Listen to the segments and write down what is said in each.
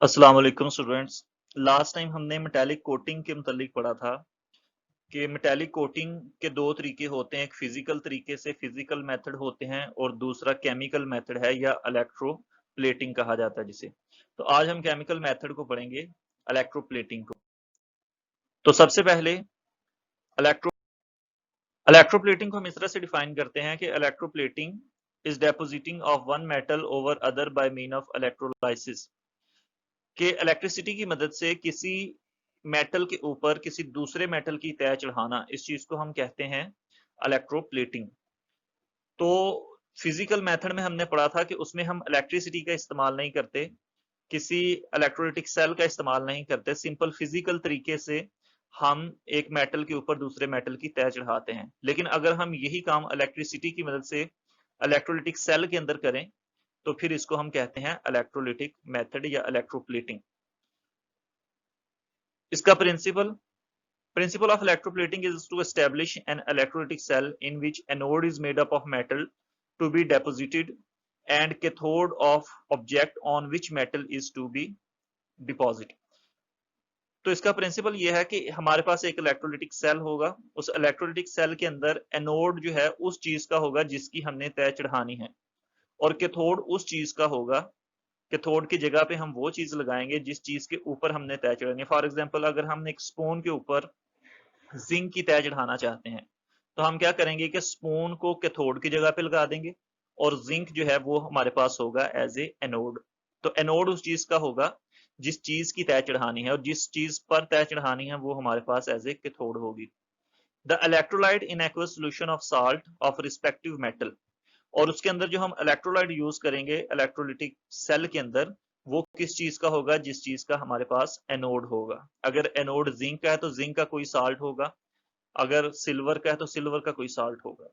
अस्सलाम वालेकुम students. Last time हमने मेटालिक कोटिंग के मुतालिक पढ़ा था कि मेटालिक कोटिंग के दो तरीके होते हैं। एक फिजिकल तरीके से फिजिकल मेथड होते हैं और दूसरा केमिकल मेथड है या इलेक्ट्रोप्लेटिंग कहा जाता है जिसे। तो आज हम केमिकल मेथड को पढ़ेंगे, इलेक्ट्रोप्लेटिंग को। तो सबसे पहले इलेक्ट्रो इलेक्ट्रोप्लेटिंग को हम इस तरह से डिफाइन करते हैं कि electroplating is depositing of one metal over other by mean of electrolysis, कि इलेक्ट्रिसिटी की मदद से किसी मेटल के ऊपर किसी दूसरे मेटल की तय चढ़ाना, इस चीज को हम कहते हैं इलेक्ट्रोप्लेटिंग। तो फिजिकल मेथड में हमने पढ़ा था कि उसमें हम इलेक्ट्रिसिटी का इस्तेमाल नहीं करते, किसी इलेक्ट्रोलाइटिक सेल का इस्तेमाल नहीं करते, सिंपल फिजिकल तरीके से हम एक मेटल के ऊपर दूसरे मेटल की तय चढ़ाते हैं। लेकिन अगर हम यही काम इलेक्ट्रिसिटी की मदद से इलेक्ट्रोलाइटिक सेल के अंदर करें तो फिर इसको हम कहते हैं इलेक्ट्रोलाइटिक मेथड या इलेक्ट्रोप्लेटिंग। इसका Principle of electroplating is to establish an electrolytic cell in which anode is made up of metal to be deposited and cathode of object on which metal is to be deposited। तो इसका principal ये है कि हमारे पास एक electrolytic cell होगा, उस electrolytic cell के अंदर एनोड जो है उस चीज का होगा जिसकी हमने तय चढ़ानी है, और कैथोड उस चीज का होगा। कैथोड की जगह पे हम वो चीज लगाएंगे जिस चीज के ऊपर हमने तय चढ़ानी है। फॉर एग्जाम्पल, अगर हम एक स्पून के ऊपर जिंक की तय चढ़ाना चाहते हैं तो हम क्या करेंगे कि स्पून को कैथोड की जगह पे लगा देंगे और जिंक जो है वो हमारे पास होगा एज ए एनोड। तो एनोड उस चीज का होगा जिस चीज की तय चढ़ानी है, और जिस चीज पर तय चढ़ानी है वो हमारे पास एज ए कैथोड होगी। The electrolyte in aqueous solution of salt of respective metal, और उसके अंदर जो हम इलेक्ट्रोलाइट यूज करेंगे इलेक्ट्रोलिटिक सेल के अंदर, वो किस चीज का होगा, जिस चीज का हमारे पास एनोड होगा। अगर एनोड जिंक का है तो जिंक का कोई साल्ट होगा, अगर सिल्वर का है तो सिल्वर का कोई साल्ट होगा।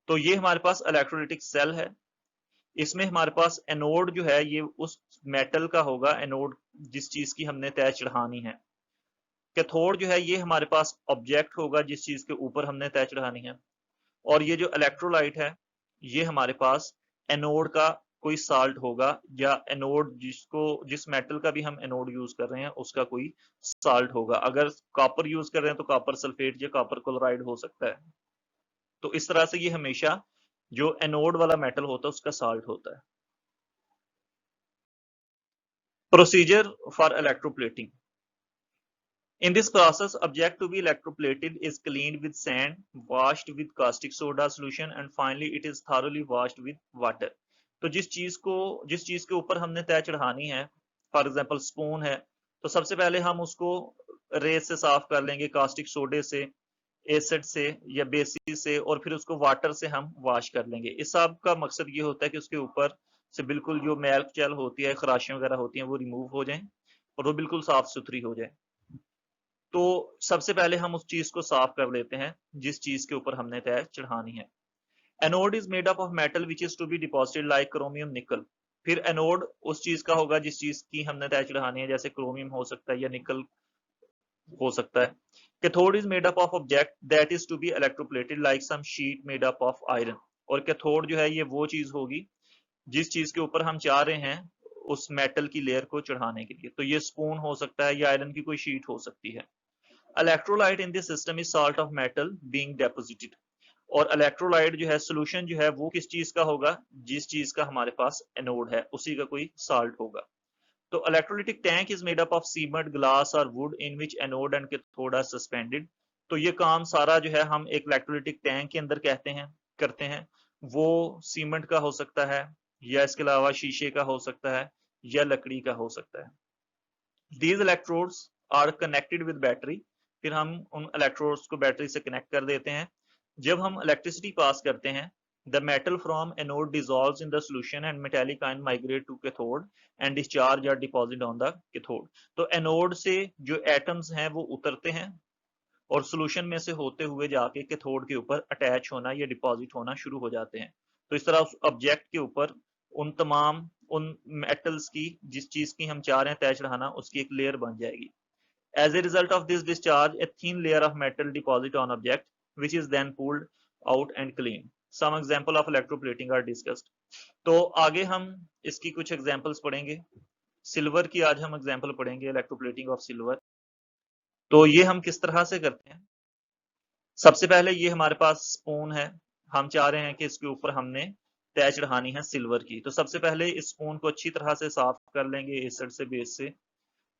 तो ये हमारे पास इलेक्ट्रोलिटिक सेल है। इसमें हमारे पास एनोड जो है ये उस मेटल का होगा, एनोड जिस चीज की हमने तय चढ़ानी है। कैथोड जो है ये हमारे पास ऑब्जेक्ट होगा जिस चीज के ऊपर हमने तय चढ़ानी है। और ये जो इलेक्ट्रोलाइट है ये हमारे पास एनोड का कोई साल्ट होगा, या एनोड जिस मेटल का भी हम एनोड यूज कर रहे हैं उसका कोई साल्ट होगा। अगर कॉपर यूज कर रहे हैं तो कॉपर सल्फेट या कॉपर क्लोराइड हो सकता है। तो इस तरह से ये हमेशा जो एनोड वाला मेटल होता है उसका साल्ट होता है। Procedure for electroplating. In this process, object to be electroplated is cleaned with sand, washed with caustic soda solution, and finally it is thoroughly washed with water। तो जिस चीज के ऊपर हमने तय चढ़ानी है, फॉर एग्जांपल स्पून है, तो सबसे पहले हम उसको रेत से साफ कर लेंगे, कास्टिक सोडे से, एसिड से या बेसिस से, और फिर उसको वाटर से हम वॉश कर लेंगे। इस सब का मकसद ये होता है कि उसके ऊपर से बिल्कुल जो मैल चल होती है, खराशियां वगैरह होती हैं, वो रिमूव हो जाएं और वो बिल्कुल साफ सुथरी हो जाए। तो सबसे पहले हम उस चीज को साफ कर लेते हैं जिस चीज के ऊपर हमने तय चढ़ानी है। Anode is made up of metal which is to be deposited like chromium nickel. फिर एनोड उस चीज का होगा जिस चीज की हमने तय चढ़ानी है, जैसे क्रोमियम हो सकता है या निकल हो सकता है। Cathode is made up of object that is to be electroplated like some sheet made up of iron. और कैथोड जो है ये वो चीज होगी जिस चीज के ऊपर हम चाह रहे हैं उस मेटल की लेयर को चढ़ाने के लिए। तो ये स्पून हो सकता है या आयरन की कोई शीट हो सकती है। Electrolyte in this system is salt of metal being deposited. और इलेक्ट्रोलाइट जो है सोल्यूशन जो है वो किस चीज का होगा, जिस चीज का हमारे पास एनोड है उसी का कोई साल्ट होगा। तो electrolytic tank is made up of cement, glass और wood in which anode and cathode are suspended. तो ये काम सारा जो है हम एक इलेक्ट्रोलिटिक टैंक के अंदर करते हैं। वो सीमेंट का हो सकता है, या इसके अलावा शीशे का हो सकता है, या लकड़ी का हो सकता है। These electrodes are connected with battery। फिर हम उन इलेक्ट्रोड्स को बैटरी से कनेक्ट कर देते हैं। जब हम इलेक्ट्रिसिटी पास करते हैं, the metal from anode dissolves in the solution and metallic ion migrate to cathode and discharge or deposit on the cathode। तो एनोड से जो एटम्स हैं वो उतरते हैं और सोल्यूशन में से होते हुए जाके कैथोड के ऊपर अटैच होना या डिपॉजिट होना शुरू हो जाते हैं। तो इस तरह उस ऑब्जेक्ट के ऊपर उन मेटल्स की जिस चीज की हम चाह रहे हैं तय चढ़ाना उसकी एक लेयर बन जाएगी। As a result of this discharge a thin layer of metal deposit on object which is then pulled out and clean. Some example of electroplating are discussed. तो आगे हम इसकी कुछ एग्जांपल्स पढ़ेंगे। सिल्वर की आज हम एग्जांपल पढ़ेंगे, इलेक्ट्रोप्लेटिंग ऑफ सिल्वर। तो ये हम किस तरह से करते हैं? सबसे पहले ये हमारे पास स्पून है, हम चाह रहे हैं कि इसके ऊपर हमने तय चढ़ानी है सिल्वर की। तो सबसे पहले इस स्पून को अच्छी तरह से साफ कर लेंगे एसिड से, बेस से।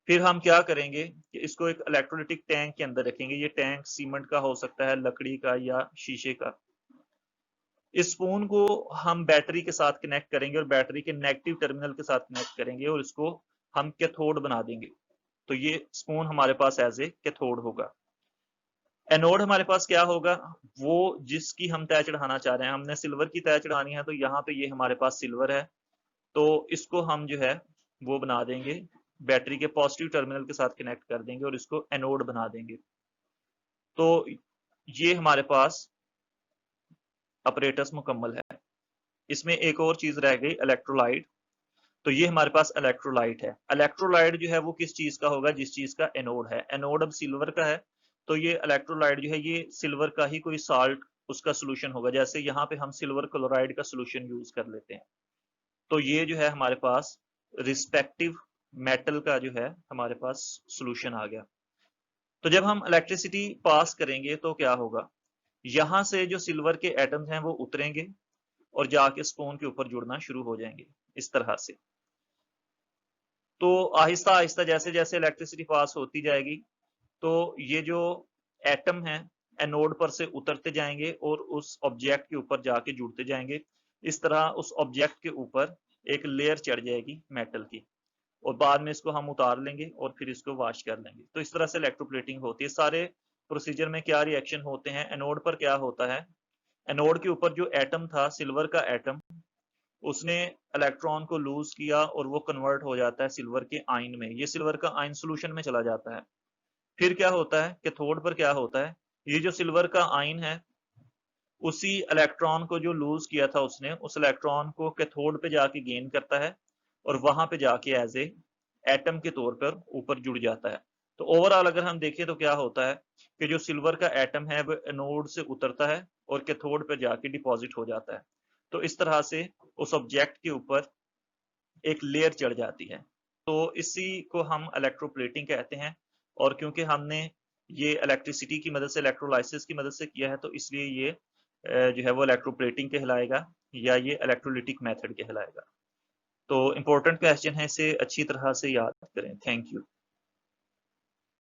फिर हम क्या करेंगे कि इसको एक इलेक्ट्रोलाइटिक टैंक के अंदर रखेंगे। ये टैंक सीमेंट का हो सकता है, लकड़ी का या शीशे का। इस स्पून को हम बैटरी के साथ कनेक्ट करेंगे और बैटरी के नेगेटिव टर्मिनल के साथ कनेक्ट करेंगे और इसको हम कैथोड बना देंगे। तो ये स्पून हमारे पास एज ए कैथोड होगा। एनोड हमारे पास क्या होगा? वो जिसकी हम तय चढ़ाना चाह रहे हैं। हमने सिल्वर की तय चढ़ानी है, तो यहाँ पे ये हमारे पास सिल्वर है, तो इसको हम जो है वो बना देंगे, बैटरी के पॉजिटिव टर्मिनल के साथ कनेक्ट कर देंगे और इसको एनोड बना देंगे। तो ये हमारे पास अपरेटस मुकम्मल है। इसमें एक और चीज रह गई, इलेक्ट्रोलाइट। तो ये हमारे पास इलेक्ट्रोलाइट है। इलेक्ट्रोलाइट जो है वो किस चीज का होगा? जिस चीज का एनोड है। एनोड अब सिल्वर का है, तो ये इलेक्ट्रोलाइट जो है ये सिल्वर का ही कोई साल्ट उसका सोल्यूशन होगा। जैसे यहाँ पे हम सिल्वर क्लोराइड का सोल्यूशन यूज कर लेते हैं। तो ये जो है हमारे पास रिस्पेक्टिव मेटल का जो है हमारे पास सोल्यूशन आ गया। तो जब हम इलेक्ट्रिसिटी पास करेंगे तो क्या होगा? यहां से जो सिल्वर के एटम्स हैं वो उतरेंगे और जाके स्पून के ऊपर जुड़ना शुरू हो जाएंगे इस तरह से। तो आहिस्ता आहिस्ता जैसे जैसे इलेक्ट्रिसिटी पास होती जाएगी, तो ये जो एटम है एनोड पर से उतरते जाएंगे और उस ऑब्जेक्ट के ऊपर जाके जुड़ते जाएंगे। इस तरह उस ऑब्जेक्ट के ऊपर एक लेयर चढ़ जाएगी मेटल की, और बाद में इसको हम उतार लेंगे और फिर इसको वॉश कर लेंगे। तो इस तरह से इलेक्ट्रोप्लेटिंग होती है। सारे प्रोसीजर में क्या रिएक्शन होते हैं? एनोड पर क्या होता है? एनोड के ऊपर जो एटम था, सिल्वर का एटम, उसने इलेक्ट्रॉन को लूज किया और वो कन्वर्ट हो जाता है सिल्वर के आयन में। ये सिल्वर का आयन सोल्यूशन में चला जाता है। फिर क्या होता है? कैथोड पर क्या होता है? ये जो सिल्वर का आयन है, उसी इलेक्ट्रॉन को जो लूज किया था उसने, उस इलेक्ट्रॉन को कैथोड पे जाके गेन करता है और वहां पे जाके एज ए एटम के तौर पर ऊपर जुड़ जाता है। तो ओवरऑल अगर हम देखें तो क्या होता है कि जो सिल्वर का एटम है वो एनोड से उतरता है और कैथोड पे जाके डिपॉजिट हो जाता है। तो इस तरह से उस ऑब्जेक्ट के ऊपर एक लेयर चढ़ जाती है। तो इसी को हम इलेक्ट्रोप्लेटिंग कहते हैं। और क्योंकि हमने ये इलेक्ट्रिसिटी की मदद से, इलेक्ट्रोलाइसिस की मदद से किया है, तो इसलिए ये जो है वो इलेक्ट्रोप्लेटिंग कहलाएगा या ये इलेक्ट्रोलिटिक मेथड कहलाएगा। तो इंपॉर्टेंट क्वेश्चन है, इसे अच्छी तरह से याद करें। Thank you.